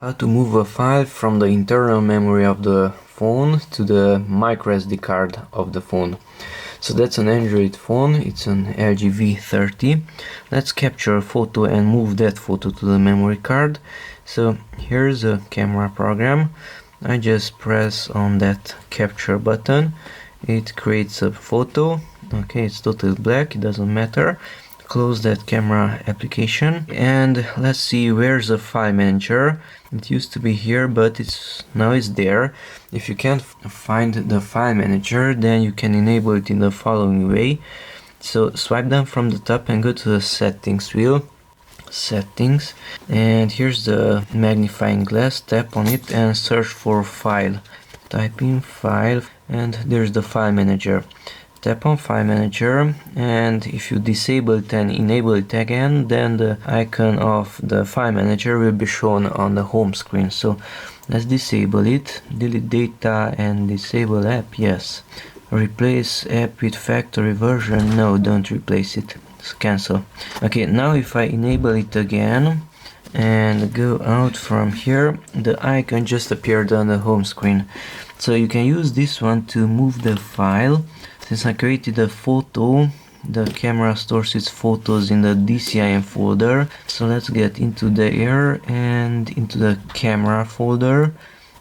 How to move a file from the internal memory of the phone to the micro SD card of the phone. So that's an Android phone, it's an LG V30. Let's capture a photo and move that photo to the memory card. So here's a camera program. I just press on that capture button. It creates a photo. Okay, it's totally black, it doesn't matter. Close that camera application and let's see where's the file manager. It used to be here, but now it's there. If you can't find the file manager, then you can enable it in the following way. So swipe down from the top and go to the settings wheel, settings, and here's the magnifying glass. Tap on it and search for file. Type in file and there's the file manager. Tap on file manager, and if you disable it and enable it again, then the icon of the file manager will be shown on the home screen. So let's disable it. Delete data and disable app, yes. Replace app with factory version, no, don't replace it, it's cancel. Okay, now if I enable it again and go out from here, the icon just appeared on the home screen. So you can use this one to move the file. Since I created a photo, the camera stores its photos in the DCIM folder. So let's get into there and into the camera folder.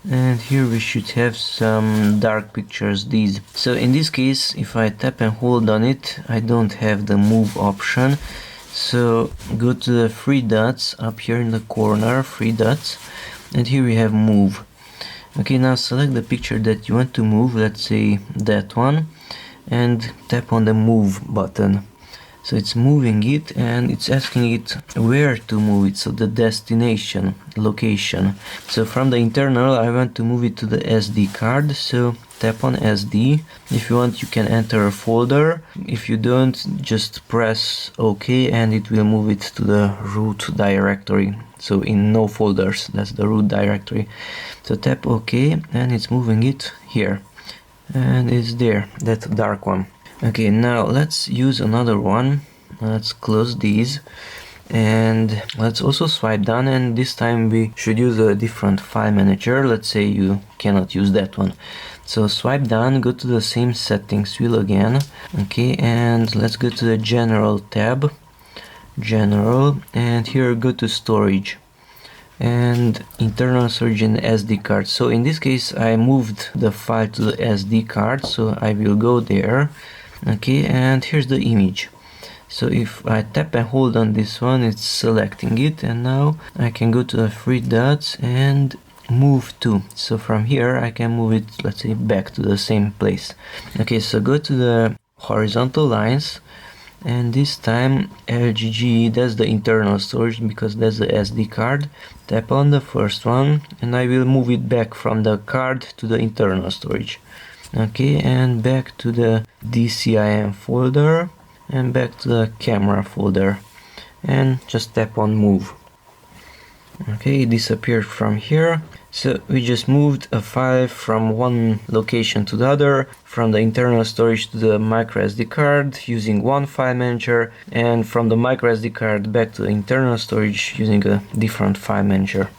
And here we should have some dark pictures, these. So in this case, if I tap and hold on it, I don't have the move option. So go to the three dots up here in the corner, three dots. And here we have move. Okay, now select the picture that you want to move, let's say that one. And tap on the move button. So it's moving it and it's asking it where to move it, so the destination, location. So from the internal I want to move it to the SD card, so tap on SD. If you want, you can enter a folder. If you don't, just press OK and it will move it to the root directory. So in no folders, that's the root directory. So tap OK and it's moving it here. And it's there, that dark one. Okay, now let's use another one. Let's close these and let's also swipe down, and this time we should use a different file manager. Let's say you cannot use that one. So swipe down, go to the same settings wheel again. Okay, and let's go to the general tab, general, and here go to storage and internal storage and SD card. So in this case I moved the file to the SD card, so I will go there. Okay, and here's the image. So if I tap and hold on this one, it's selecting it, and now I can go to the three dots and move to. So from here I can move it, let's say, back to the same place. Okay, so go to the horizontal lines, and this time LGG, that's the internal storage because that's the SD card. Tap on the first one and I will move it back from the card to the internal storage. Okay, and back to the DCIM folder and back to the camera folder, and just tap on move. Okay, it disappeared from here. So we just moved a file from one location to the other, from the internal storage to the micro SD card using one file manager, and from the micro SD card back to the internal storage using a different file manager.